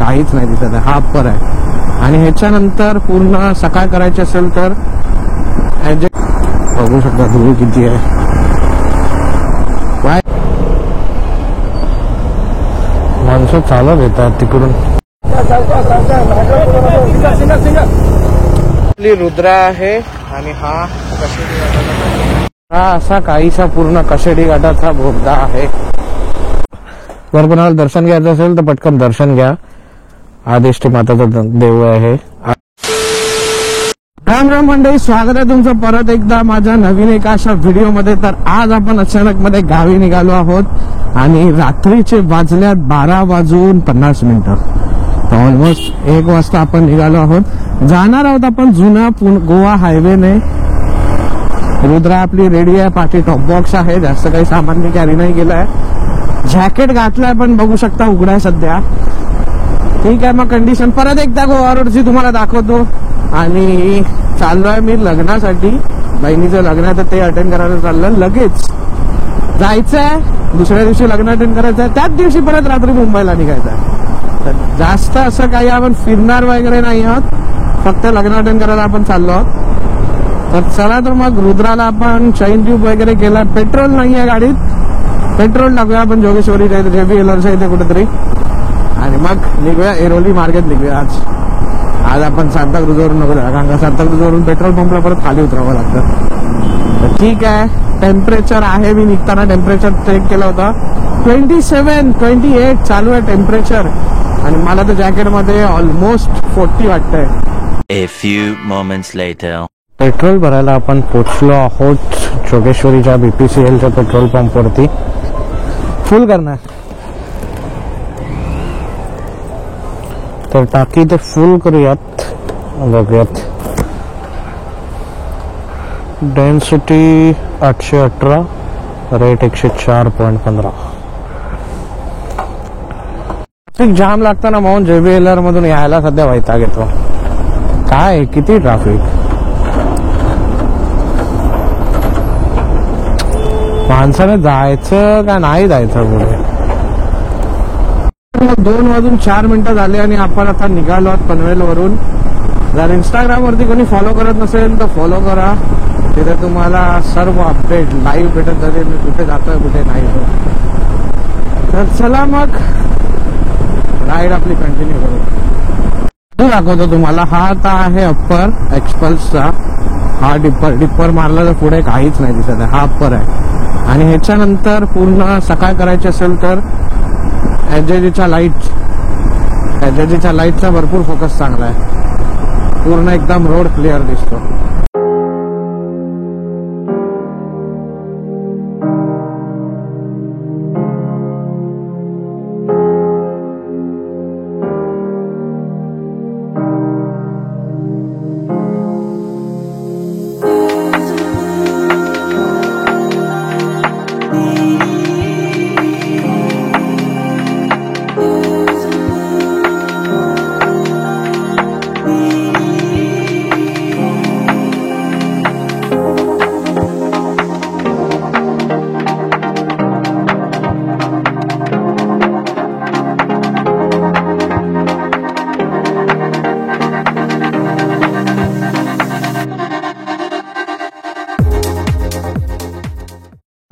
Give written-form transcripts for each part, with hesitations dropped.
काहीच नाही दिसत आहे, हा अप्पर आहे. आणि ह्याच्यानंतर पूर्ण सकाळ करायची असेल तर बघू शकता धूळ किती आहे. काय माणसं चालत येतात तिकडून. रुद्रा आहे आणि हा असा काहीसा पूर्ण कशेडी घाटाचा बोगदा आहे. जर कोणाला दर्शन घ्यायचं असेल तर पटकन दर्शन घ्या. आदिष्टी माताचं देऊळ आहे. राम राम मंडळी, स्वागत आहे तुमचं परत एकदा माझ्या नवीन एका अशा व्हिडिओ मध्ये. तर आज आपण अचानक मध्ये गावी निघालो आहोत आणि रात्रीचे वाजल्यात 12:50. तर ऑलमोस्ट 1 वाजता आपण निघालो आहोत. जाणार आहोत आपण जुना गोवा हायवेने. रुद्रा आपली रेडी आहे, पाठी टॉप बॉक्स आहे, जास्त काही सामान मी कॅरी नाही केलंय. जॅकेट घातलाय पण बघू शकता उघडाय सध्या. ठीक आहे, मग कंडिशन परत एकदा गोवा रोडची तुम्हाला दाखवतो. आणि चाललोय मी लग्नासाठी, बहिणीचं लग्न आहे तर ते अटेंड करायला चाललं. लगेच जायचंय, दुसऱ्या दिवशी लग्न अटेंड करायचंय, त्याच दिवशी परत रात्री मुंबईला निघायचंय. तर जास्त असं काही आपण फिरणार वगैरे नाही आहोत, फक्त लग्न अटेंड करायला आपण चाललो आहोत. तर चला, तर मग रुद्राला आपण चैन ट्यूब वगैरे केला. पेट्रोल नाहीये गाडीत, पेट्रोल टाकूया आपण जोगेश्वरी JBLRच्या इथे कुठेतरी आणि मग निघूया. एरोली मार्गेत निघूया आज आपण सांताक्रूजवरून नको जाऊ, कारण का सांताक्रूजवरून पेट्रोल पंपला परत खाली उतरावं लागतं. तर ठीक आहे, टेम्परेचर आहे, मी निघताना टेम्परेचर चेक केलं होतं, 27-28 चालू आहे टेम्परेचर. आणि मला तर जॅकेटमध्ये ऑलमोस्ट 40 वाटतंय. A few moments later. Petrol भरायला आपण पोचलो आहोत जोगेश्वरीच्या BPCLच्या पेट्रोल पंपवरती. फुल करणार तर टाकी ते फुल करूयात. बघूयात, डेन्सिटी 818, रेट 104.15. ट्रॅफिक जाम लागतं ना म्हणून JBLR मधून यायला सध्या वैताग येतो. काय किती ट्रॅफिक, माणसाने जायचं का नाही जायचं पुढे. 2:04 झाले आणि आपण आता निघालो आहोत पनवेल वरून. जर इंस्टाग्राम वरती कोणी फॉलो करत नसेल तर फॉलो करा, तिथे तुम्हाला सर्व अपडेट लाईव्ह भेटत जाते, मी कुठे जातोय कुठे नाही. तर चला मग राईड आपली कंटिन्यू करू. दाखवतो तुम्हाला. हा आता आहे अप्पर एक्सपल्सचा. हा डिप्पर मारला तर पुढे काहीच नाही दिसत आहे, हा अप्पर आहे. आणि ह्याच्यानंतर पूर्ण सकाळ करायची असेल तर एजएजीच्या लाईटचा भरपूर फोकस चांगला आहे. पूर्ण एकदम रोड क्लिअर दिसतो.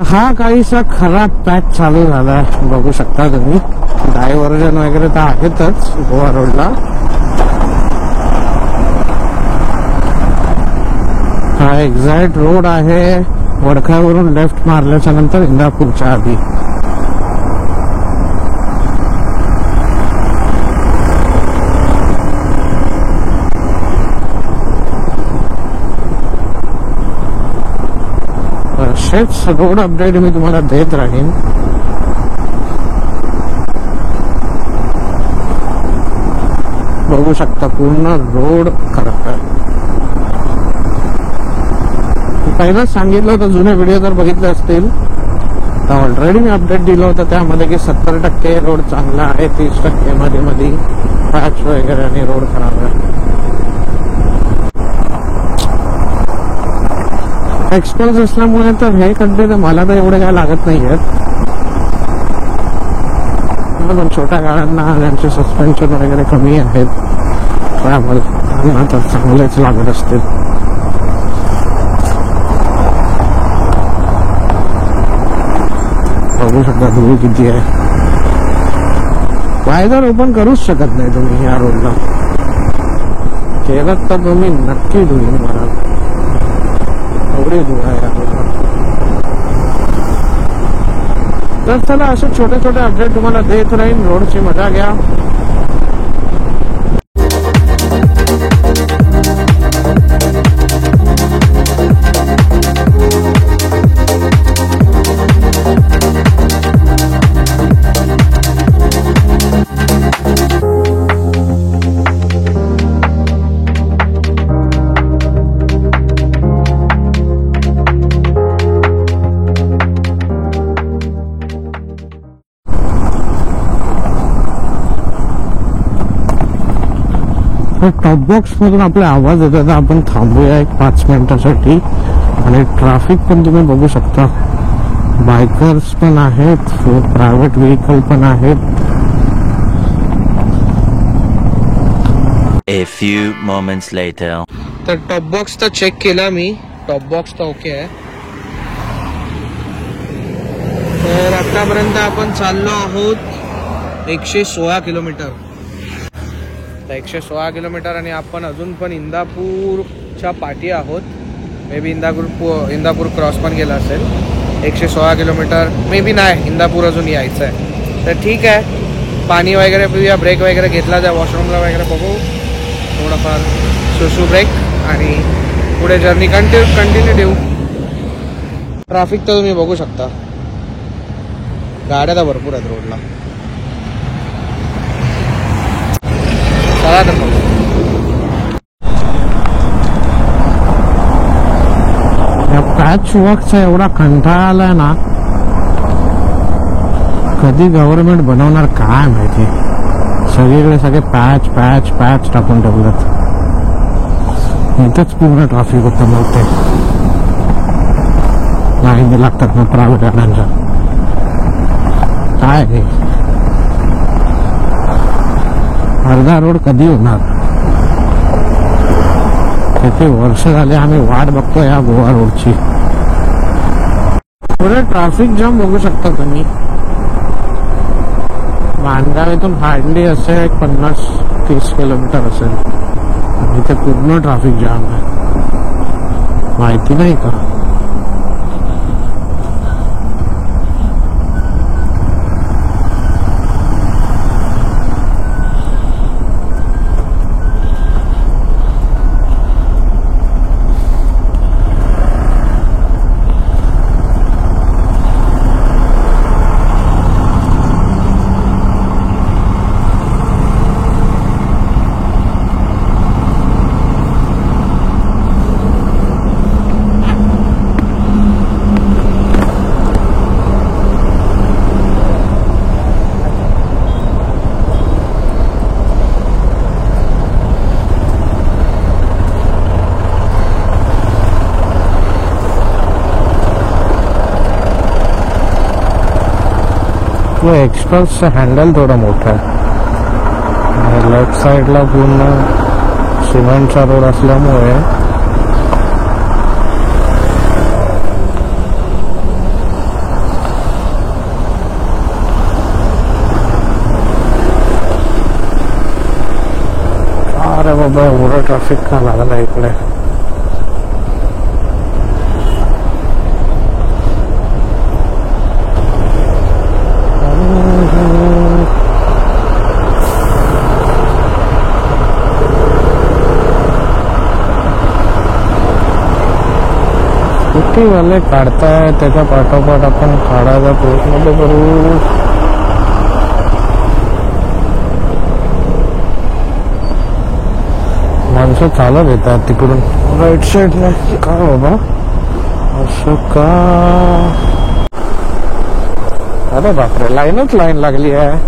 हा काहीसा खराब पॅच चालू झालाय, बघू शकता तुम्ही. डायव्हर्जन वगैरे तर आहेतच गोवा रोडला. हा एक्झॅक्ट रोड आहे वडखावरून लेफ्ट मारल्याच्या नंतर इंदापूरच्या आधी. असेच रोड अपडेट मी तुम्हाला देत राहीन. बघू शकता पूर्ण रोड खराब आहे. पहिलाच सांगितलं होतं, जुने व्हिडिओ जर बघितले असतील तर ऑलरेडी मी अपडेट दिलं होतं त्यामध्ये की 70% रोड चांगला आहे, 30% मध्ये पॅच वगैरे आणि रोड खराब आहे. एक्सपल्स असल्यामुळे तर हे खड्डे तर मला तर एवढे काय लागत नाही आहेत. पण छोट्या गाड्यांना ज्यांचे सस्पेन्शन वगैरे कमी आहेत ट्रॅव्हल त्यांना तर चांगलेच लागत असतील. बघू शकता धूळ किती आहे. वायझर ओपन करूच शकत नाही तुम्ही या रोडला. केलं तर तुम्ही नक्की धुळी माराल. एवढी धूळ आहे या रोडला. तर चला असे छोटे छोटे अपडेट तुम्हाला देत राहीन. रोडची मजा घ्या. टॉप बॉक्स मधून आपले आवाज येतात. तर आपण थांबूया एक 5 मिनिटासाठी. आणि ट्रॅफिक पण तुम्ही बघू शकता. बायकर्स पण आहेत, प्रायव्हेट व्हेकल पण आहेत. A few moments later. तर टॉप बॉक्स तर चेक केला मी. टॉप बॉक्स तर ओके आहे. तर आतापर्यंत आपण चाललो आहोत 116 किलोमीटर. 116 किलोमीटर आणि आपण अजून पण इंदापूरच्या पाठी आहोत. मे बी इंदापूर क्रॉस पण गेला असेल. 116 किलोमीटर मे बी नाही. इंदापूर अजून यायचं आहे. तर ठीक आहे. पाणी वगैरे पिऊया. ब्रेक वगैरे घेतला जाय. वॉशरूमला वगैरे बघू थोडंफार सुसू ब्रेक आणि पुढे जर्नी कंटिन्यू देऊ. ट्रॅफिक तर तुम्ही बघू शकता. गाड्या तर भरपूर आहेत रोडला. चला तर मग. या पॅच वर्कचा एवढा कंटाळा आलाय ना. कधी गव्हर्नमेंट बनवणार काय माहिती. सगळीकडे सगळे पॅच पॅच पॅच टाकून ठेवलेत. इथंच पूर्ण ट्रॅफिक होतं. मग ते लाईन लागतात मग प्रायव्हेट गाड्यांच्या. काय हे अर्धा रोड कधी होणार. किती वर्ष झाले आम्ही वाट बघतो या गोवा रोडची. पुढे ट्रॅफिक जाम बघू शकता तुम्ही. माणगाव इथून हार्डली असे 50-30 किलोमीटर असेल. इथे पूर्ण ट्रॅफिक जाम आहे. माहिती नाही का. एक्सप्रेसचं हँडल थोडं मोठं आहे. लेफ्ट साईडला पूर्ण सिमेंटचा रोड असल्यामुळे अरे बाबा एवढं ट्रॅफिक का लागला इकडे. वाले काढताय त्याच्या पाठोपाठ आपण काढायचा प्रयत्न करू. माणसं चालत येतात तिकडून राईट साईडने. काय बाबा असं का. अरे बापरे लाईनच लाईन लागली आहे.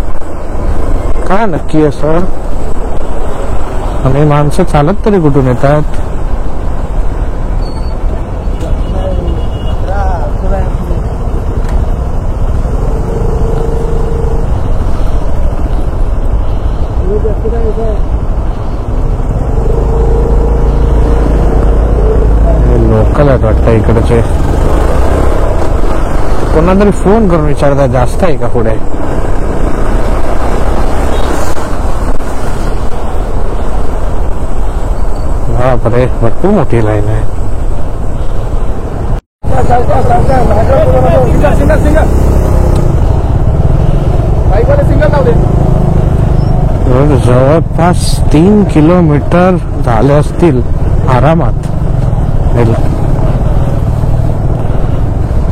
काय नक्की असं. आणि माणसं चालत तरी कुठून येतात. लोकल आहेत वाटतं इकडचे. कोणा तरी फोन करून विचारता जास्त आहे का पुढे. बापरे भरपूर मोठी लाईन आहे. जवळपास 3 किलोमीटर झाले असतील आरामात.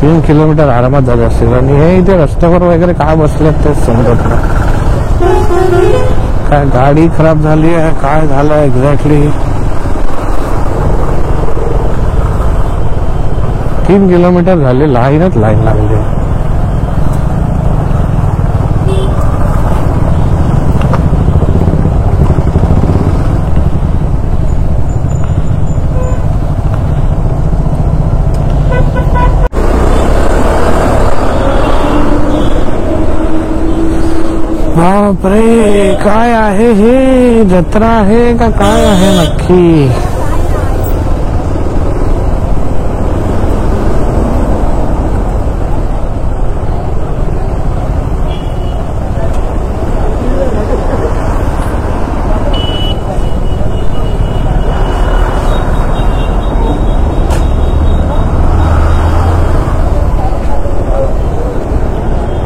3 किलोमीटर आरामात झाले असतील. आणि हे इथे रस्त्यावर वगैरे काय बसलेत ते समजत नाही. काय गाडी खराब झाली आहे काय झालं एक्झॅक्टली. 3 किलोमीटर झाले लाईन लागली. बापरे काय आहे हे. जत्रा आहे का काय आहे नक्की.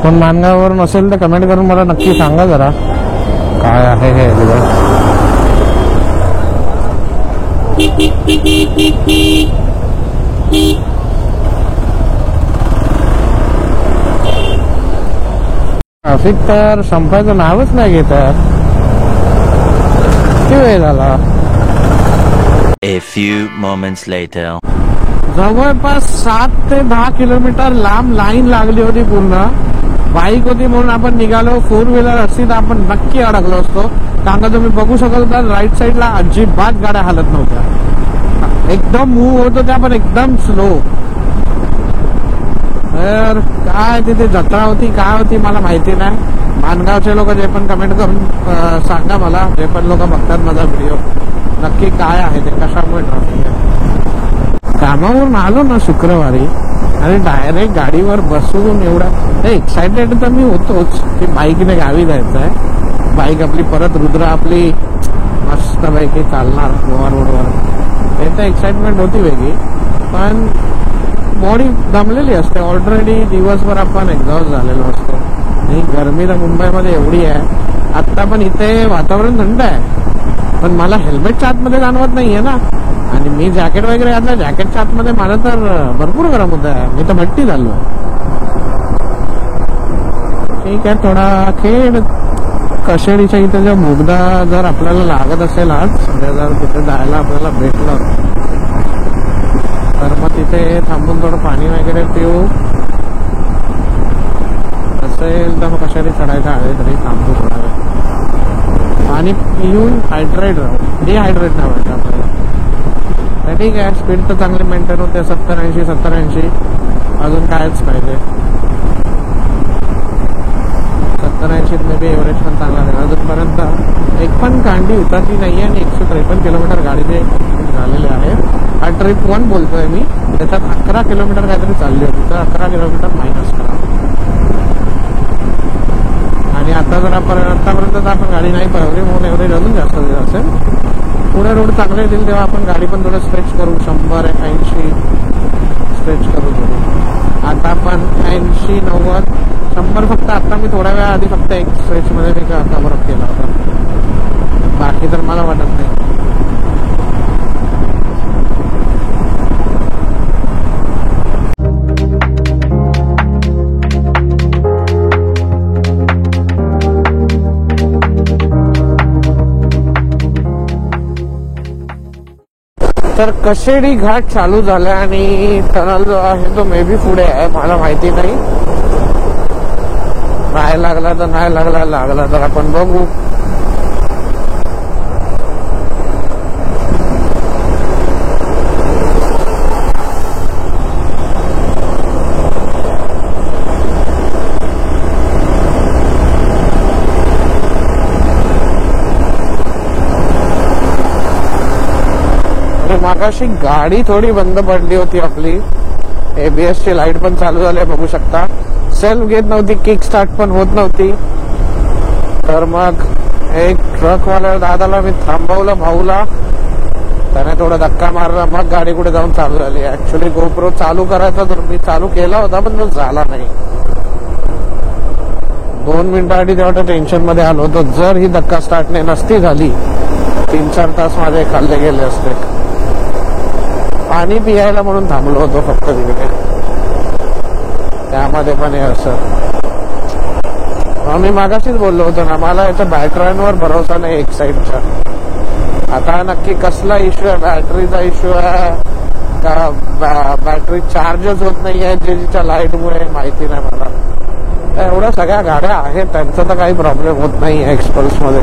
कोण मानगाववरून असेल तर कमेंट करून मला नक्की सांगा जरा काय आहे हे. ट्रॅफिक तर संपायचं नावच नाही घेत. किती वेळ झाला. A few moments later. जवळपास 7 ते 10 किलोमीटर लांब लाईन लागली होती. पूर्ण बाईक होती म्हणून आपण निघालो. 4 व्हीलर असती तर आपण नक्की अडकलो असतो. कारण का तुम्ही बघू शकत होता राईट साईडला अजिबात गाड्या हालत नव्हत्या. एकदम मूव्ह होत होत्या पण एकदम स्लो. तर काय तिथे जत्रा होती काय होती मला माहिती नाही. मानगावचे लोक जे पण कमेंट करून सांगा मला. जे पण लोक बघतात माझा व्हिडिओ नक्की काय आहे ते कशामुळे ट्रॅफिक आहे. कामावरून आलो ना शुक्रवारी आणि डायरेक्ट गाडीवर बसून एवढा एक्साइटेड तर मी होतोच की बाईकने गावी जायचं आहे. बाईक आपली परत रुद्र आपली मस्तपैकी चालणार गोवा रोडवर. ते तर एक्साइटमेंट होती वेगळी. पण बॉडी दमलेली असते ऑलरेडी. दिवसभर आपण एक्झॉस्ट झालेलो असतो. आणि गरमी तर मुंबईमध्ये एवढी आहे. आत्ता पण इथे वातावरण थंड आहे पण मला हेल्मेटच्या आतमध्ये जाणवत नाहीये ना. आणि मी जॅकेट वगैरे घातलं. जॅकेटच्या आतमध्ये मला तर भरपूर गरम होत आहे. मी तर भट्टी झालो. ठीक आहे थोडा खेळ. कशेडीच्या इथे जर बोगदा जर आपल्याला लागत असेल आज जर तिथे जायला आपल्याला भेटलं तर मग तिथे थांबून थोडं पाणी वगैरे पिऊ. असेल तर मग कशेडी चढायचं आहे तरी थांबू थोडा वेळ. पाणी पिऊन हायड्रेट राहू. डिहायड्रेट नाही व्हायचं आपल्याला. ठीक आहे स्पीड तर चांगली मेंटेन होते. 70-80 अजून कायच पाहिजे. 70-80 मे बी एव्हरेज पण चांगला आहे. अजूनपर्यंत एक पण कांडी उतरली नाहीये. आणि 153 किलोमीटर गाडीचे झालेले आहे. हा ट्रिप 1 बोलतोय मी. त्याच्यात 11 किलोमीटर काहीतरी चालली होती. तर 11 किलोमीटर मायनस करा. आणि आता जर आतापर्यंत आपण गाडी नाही पळवली म्हणून एव्हरेज अजून जास्त असेल. पुढे रोड चांगले येतील तेव्हा आपण गाडी पण थोडं स्ट्रेच करू. 100-80 स्ट्रेच करू थोडी. आता आपण 80-90 100 फक्त आता मी थोड्या वेळा आधी फक्त एक स्ट्रेच मध्ये मी कव्हर अप केला होता. बाकी तर मला वाटत नाही. तर कशेडी घाट चालू झाला आणि टनल जो आहे तो मे बी पुढे आहे. मला माहिती नाही. नाही लागला तर नाही लागला. लागला तर आपण बघू. आणि मागाशी गाडी थोडी बंद पडली होती आपली. ABS ची लाईट पण चालू झाली बघू शकता. सेल्फ घेत नव्हती, किक स्टार्ट पण होत नव्हती. तर मग एक ट्रकवाल्या दादाला मी थांबवलं, भाऊला. त्याने थोडा धक्का मारला, मग गाडी कुठे जाऊन चालू झाली. ऍक्च्युली गोप्रो चालू करायचा तर मी चालू केला होता, पण तो झाला नाही. 2 मिनिटांसाठी तेव्हा टेन्शन मध्ये आलो होतो. जर ही धक्का स्टार्ट नसती झाली 3-4 तास माझे खाल्ले गेले असते. पाणी पियायला म्हणून थांबलो होतो फक्त तिकडे. त्यामध्ये पण हे असं मी मागाशीच बोललो होतो ना, मला याच्या बॅटऱ्यांवर भरोसा नाही एक साईडच्या. आता नक्की कसला इश्यू आहे, बॅटरीचा इश्यू आहे का बॅटरी चार्जच होत नाही आहे जेजीच्या लाईटमुळे, माहिती नाही मला. एवढ्या सगळ्या गाड्या आहेत त्यांचा तर काही प्रॉब्लेम होत नाही आहे एक्सपल्स मध्ये.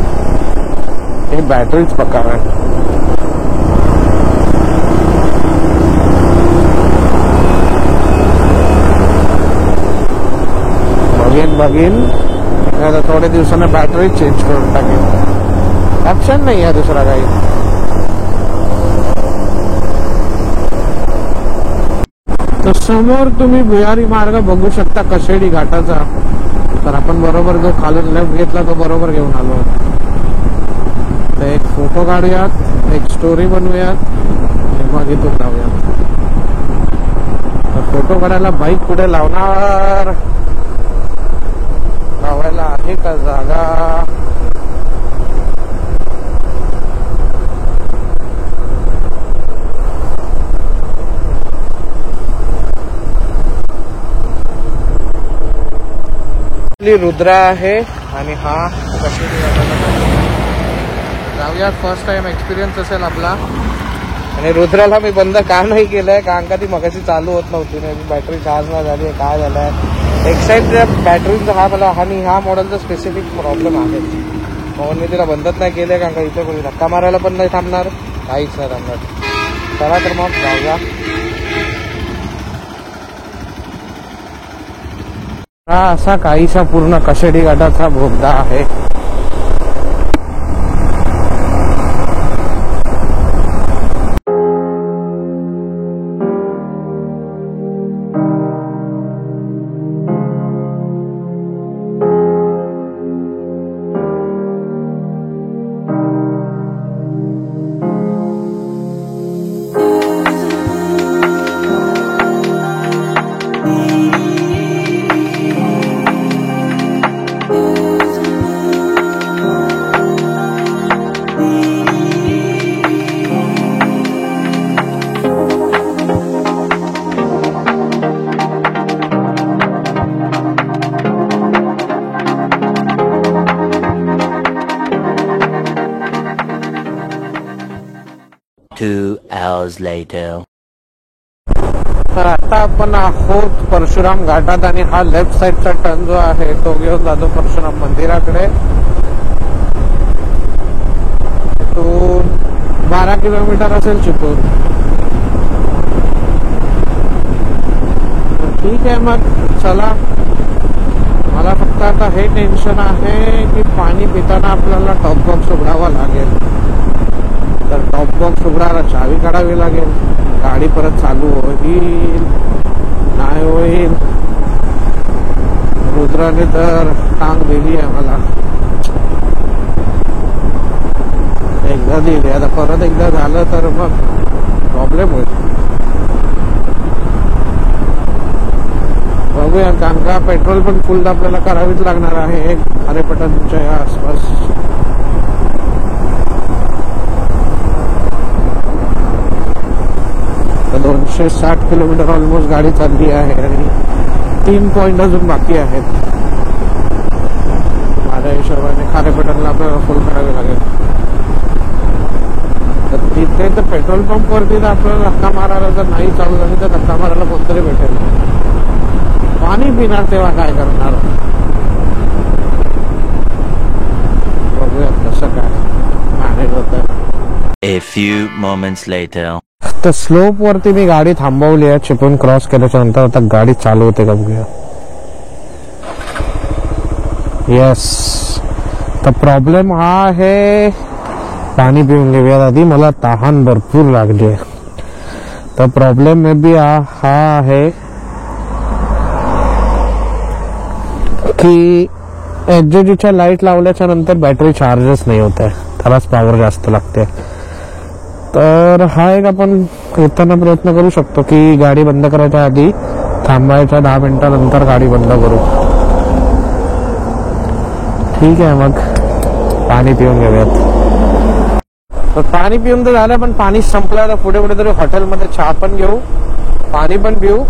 हे बॅटरीच प्रकार आहे. बघीन थोडे दिवसांनी बॅटरी चेंज करून टाकेल. ऑप्शन नाही आहे दुसरा काही. तर समोर तुम्ही भुयारी मार्ग बघू शकता कशेडी घाटाचा. तर आपण बरोबर जो खालून लेफ्ट घेतला तो बरोबर घेऊन आलो. तर एक फोटो काढूयात, एक स्टोरी बनवूयात, मग इथून जाऊयात. तर फोटो काढायला बाईक कुठे लावणार, लावायला आहे का जागा? रुद्रा आहे आणि हा जाऊयात. फर्स्ट टाइम एक्सपिरियन्स असेल आपला. आणि रुद्राला मी बंद का नाही केलंय, कारण का ती मगाशी चालू होत नव्हती. बॅटरी चार्ज नाही झाली, काय झालंय. एक साईड बॅटरीचा हा मला हा मॉडेलचा स्पेसिफिक प्रॉब्लेम आहे, म्हणून मी तिला बंदच नाही केलंय. कारण का इथे कोणी धक्का मारायला पण नाही थांबणार, काहीच नाही थांबणार. चला तर मग जाऊया. हा असा काहीसा पूर्ण कशेडी घाटाचा बोगदा आहे. Two hours later. तर आता आपण आहोत परशुराम घाटात आणि हा लेफ्ट साइडचा टर्न जो आहे तो घेऊन जातो परशुराम मंदिराकडे. तिथून 12 किलोमीटर असेल चिपळूण. ठीक आहे मग चला. मला फक्त आता हे टेन्शन आहे की पाणी पिताना आपल्याला टॉप बॉक्स उघडावा लागेल. तर टॉप बॉक्स उघडायला चावी काढावी लागेल. गाडी परत चालू होईल नाही होईल. रुद्राने तर टांग दिली आहे मला, एकदा दिली, आता परत एकदा झालं तर मग प्रॉब्लेम होईल. बघूया, कारण का पेट्रोल पण फुल आपल्याला करावीच लागणार आहे खारेपाटणच्या या आसपास. तर 260 किलोमीटर ऑलमोस्ट गाडी चालली आहे आणि 3 पॉइंट अजून बाकी आहेत. माझ्या हिशोबाने खारेपाटणला आपल्याला फुल करावे लागेल. तर तिथे तर पेट्रोल पंप वरती आपल्याला धक्का मारायला जर नाही चालू झाली तर धक्का मारायला कोणतरी भेटेल. पाणी पिणार तेव्हा काय करणार, बघूया कसं काय मॅनेज होतं. A few moments later. तर स्लोप वरती मी गाडी थांबवली आहे. चिपळूण क्रॉस केल्याच्या नंतर आता गाडी चालू होते का बघूया. येस. तर प्रॉब्लेम हा आहे पाणी पिऊन घेऊयात आधी, मला तहान भरपूर लागली आहे. तर प्रॉब्लेम मे बी हा आहे की एचजीडीच्या लाईट लावल्याच्या नंतर बॅटरी चार्जच नाही होत आहे, त्यालाच पॉवर जास्त लागते. तर हा एक आपण येताना प्रयत्न करू शकतो की गाडी बंद करायच्या आधी थांबायच्या 10 मिनिटानंतर गाडी बंद करू. ठीक आहे, मग पाणी पिऊन घेऊयात. तर पाणी पिऊन तर झालं, पण पाणी संपलं. तर पुढे कुठेतरी हॉटेलमध्ये चहा पण घेऊ, पाणी पण पिऊ.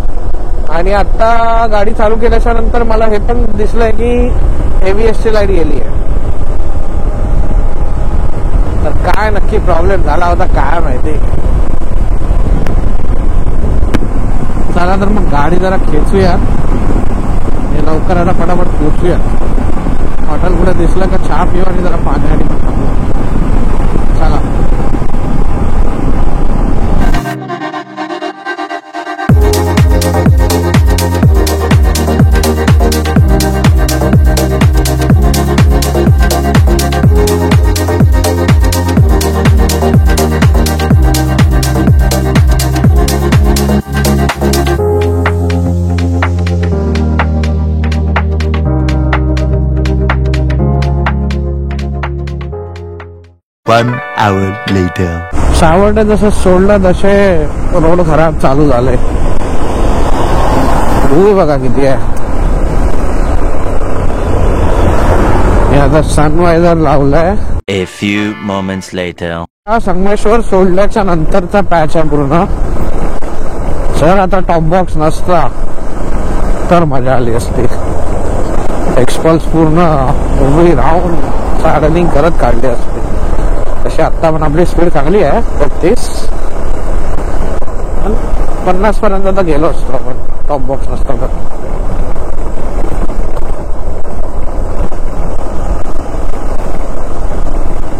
आणि आता गाडी चालू केल्याच्या नंतर मला हे पण दिसलंय की ABS ची लाईट गेली आहे. तर काय नक्की प्रॉब्लेम झाला होता काय माहिती. चला तर मग गाडी जरा खेचूया, लवकर आता फटाफट पोचूया. हॉटेल कुठे दिसलं का चहा पिऊ आणि जरा पाणी आणि चला. One hour later. सावरडे जसं सोडलं तसे रोड खराब चालू झाले. धूळ बघा किती आहे. आता सनवायझर लावलाय. A few moments later. हा संगमेश्वर सोडल्याच्या नंतरचा पॅच आहे पूर्ण. जर आता टॉप बॉक्स नसता तर मजा आली असती. एक्सपल्स पूर्ण उभी राहून साडनिंग करत काढली असते. तशी आता पण आपली स्पीड चांगली आहे 32, 50 पर्यंत तर गेलो असतो आपण टॉप बॉक्स नसतो तर.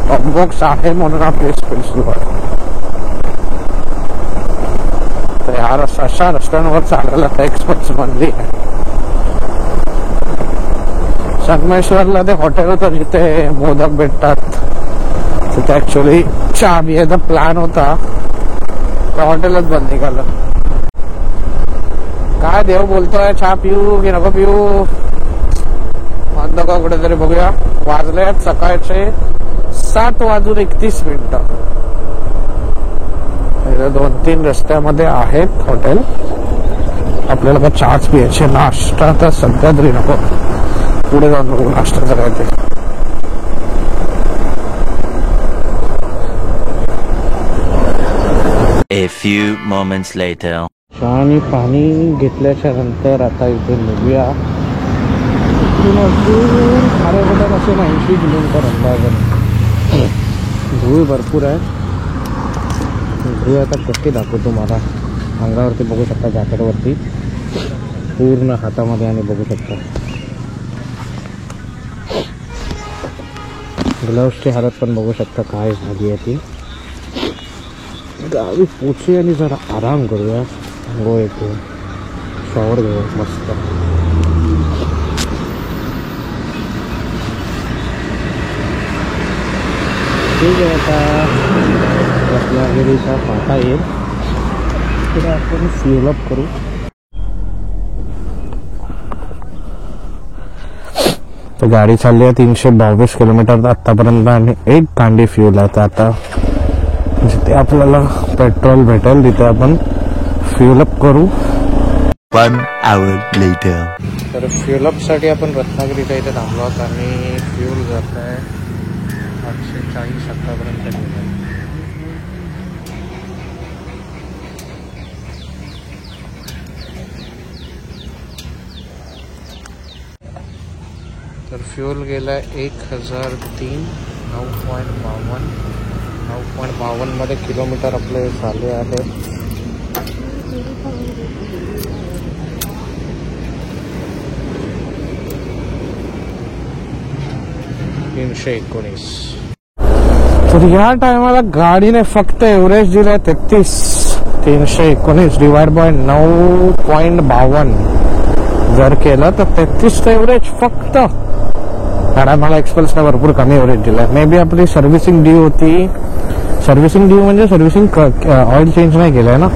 टॉप बॉक्स आहे म्हणून आपली स्पीड सुरू आहे. तर ह्या अशा रस्त्यांवर चालायला तर एक्सपर्ट्स बनली आहे. संगमेश्वरला ते हॉटेल होतं जिथे मोदक भेटतात, तिथे ऍक्च्युअली चहा पियाचा प्लॅन होता, तर हॉटेलच बंद निघालं. काय देव बोलतोय, चहा पिऊ की नको पिऊ, बंद का कुठेतरी बघूया. वाजले सकाळचे 7:31. 2-3 रस्त्यामध्ये आहेत हॉटेल. आपल्याला का चहाच पियाचे, नाश्ता तर सध्या तरी नको, पुढे जाऊन बघू नाश्त्याचं काय ते. A few moments later. चहा आणि पाणी घेतल्याच्या नंतर आता इथे निघूया. खारेपाटण असे 80 किलोमीटर अंदाजाने. धूळ भरपूर आहे. धूळ आता कशी दाखवतो मला. अंगावरती बघू शकता, जॅकेटवरती पूर्ण हातामध्ये आणि बघू शकता. ग्लव्सची हालत पण बघू शकता काय झाली आहे ती. गावी पोचू आणि जरा आराम करूया. आंघोळ येतो, शॉवर घेऊ मस्त. ठीक आहे, आता रत्नागिरीचा फाटा येईल, तिथे आपण फ्यूल अप करू. तर गाडी चालली आहे 322 किलोमीटर आतापर्यंत आणि 1 कांडी फ्यूल आहे. तर आता जिथे आपल्याला पेट्रोल भेटेल तिथे आपण फ्यूल अप करू. 1 hour later. तर फ्यूल अप साठी आपण रत्नागिरीच्या इथे थांबलो आहोत आणि फ्यूल जात आहे 840 पर्यंत. तर फ्यूल गेलाय 1003, 9.52 मध्ये किलोमीटर आपले झाले आहे. तर या टायमाला गाडीने फक्त एव्हरेज दिलाय 33. 319 डिवाइड बाय 9.52 जर केलं तर 33 एव्हरेज फक्त. गाड्या मला एक्सप्रेसला भरपूर कमी एव्हरेज दिलाय. मे बी आपली सर्व्हिसिंग ड्यू होती. सर्व्हिसिंग ड्यू म्हणजे सर्व्हिसिंग ऑइल चेंज नाही केलंय ना,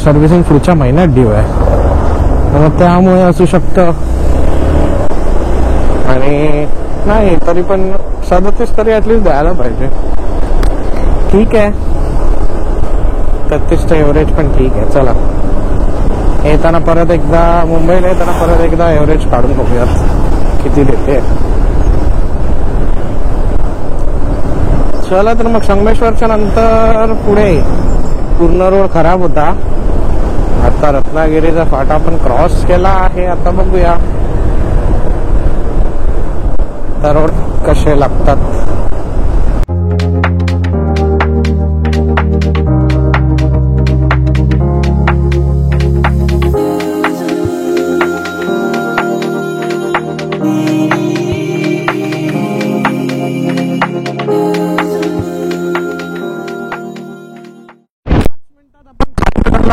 सर्व्हिसिंग पुढच्या महिन्यात ड्यू आहे, मग त्यामुळे असू शकतं. आणि नाही तरी पण 37 तरी ऍटलीस्ट द्यायला पाहिजे. ठीक आहे, 33चं एव्हरेज पण ठीक आहे. चला येताना परत एकदा मुंबईला येताना परत एकदा एव्हरेज काढून बघूयात किती देते. चला तर मग संगमेश्वरच्या नंतर पुढे पूर्ण रोड खराब होता. आता रत्नागिरीचा फाटा पण क्रॉस केला आहे. आता बघूया आता रोड कसे लागतात.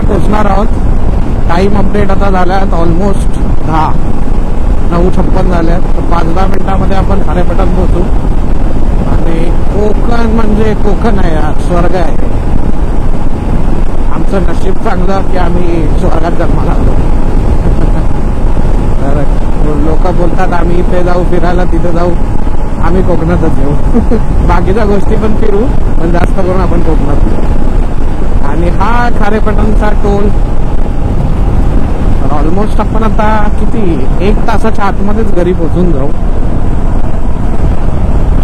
पोहोचणार आहोत. टाइम अपडेट आता झाल्यात ऑलमोस्ट 9:56 झाल्यात. 5-10 मिनिटांमध्ये आपण खारेपेटात पोहोचू. आणि कोकण म्हणजे कोकण आहे यार, स्वर्ग आहे. आमचं नशीब चांगलं की आम्ही स्वर्गात जन्माला आलो. तर लोक बोलतात आम्ही इथे जाऊ फिरायला, तिथे जाऊ, आम्ही कोकणातच येऊ. बाकीच्या गोष्टी पण फिरू, पण जास्त करून आपण कोकणात येऊ. आणि हा खारेपाटणचा टोल ऑलमोस्ट आपण आता किती 1 तासाच्या आतमध्येच घरी पोहोचून जाऊ.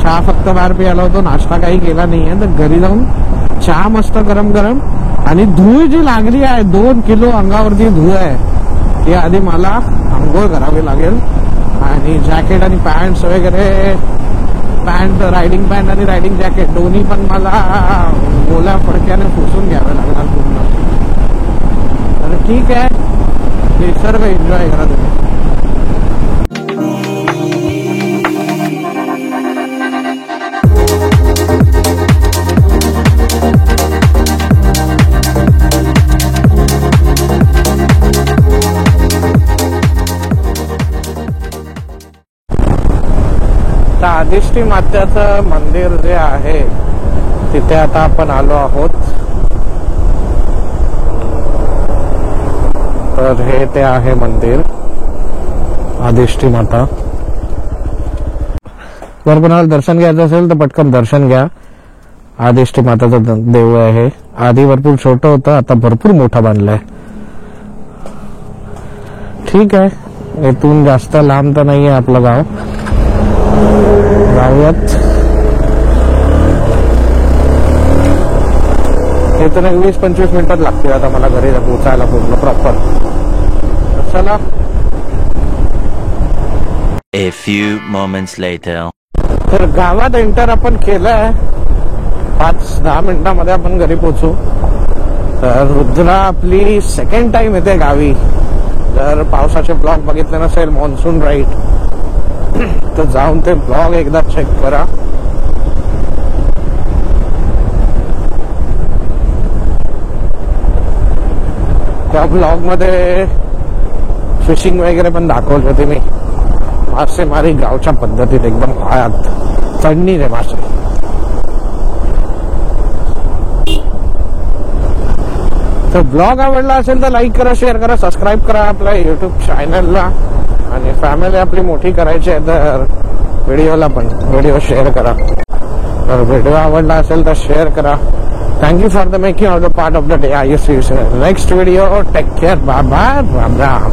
चहा फक्त बाहेर प्यायला होतो, नाश्ता काही केला नाहीये. तर घरी जाऊन चहा मस्त गरम गरम. आणि धूळ जी लागली आहे, 2 किलो अंगावरती धूळ आहे, ती आधी मला आंघोळ करावी लागेल. आणि जॅकेट आणि पॅन्ट्स वगैरे, पॅन्ट रायडिंग पॅन्ट आणि रायडिंग जॅकेट दोन्ही पण मला ओल्या फडक्याने पुसून घ्यावे लागणार पूर्ण. तर ठीक आहे, निसर्ग एन्जॉय करा तुम्ही. आदिष्टी मात्याचं मंदिर जे आहे तिथे आता आपण आलो आहोत. तर हे ते आहे मंदिर आदिष्टी माता. जर कोणाला दर्शन घ्यायचं असेल तर पटकन दर्शन घ्या. आदिष्टी माताचं देऊळ आहे. आधी भरपूर छोटं होतं, आता भरपूर मोठं बांधलंय. ठीक आहे, इथून जास्त लांब तर नाहीये आपलं गाव. जाऊयात. इथून 20-25 मिनिटात लागतील आता मला घरी पोहोचायला पूर्ण प्रॉपर. चला. A few moments later. तर गावात एंटर आपण केलंय. 5-10 मिनिटांमध्ये आपण घरी पोहोचू. तर रुद्रा आपली सेकंड टाइम येते गावी. जर पावसाचे ब्लॉग बघितले नसेल मॉन्सून राईड, तर जाऊन ते ब्लॉग एकदा चेक करा. त्या ब्लॉग मध्ये फिशिंग वगैरे पण दाखवली होती मी. मासेमारी गावच्या पद्धतीत एकदम हयात चढणी रे मासे. तर ब्लॉग आवडला असेल तर लाईक करा, शेअर करा, सबस्क्राईब करा आपल्या युट्यूब चॅनलला. आणि फॅमिली आपली मोठी करायची आहे तर व्हिडिओ शेअर करा. तर व्हिडिओ आवडला असेल तर शेअर करा. Thank you for the making of the part of the day. I see you next video. Take care. Bye bye. Ram Ram.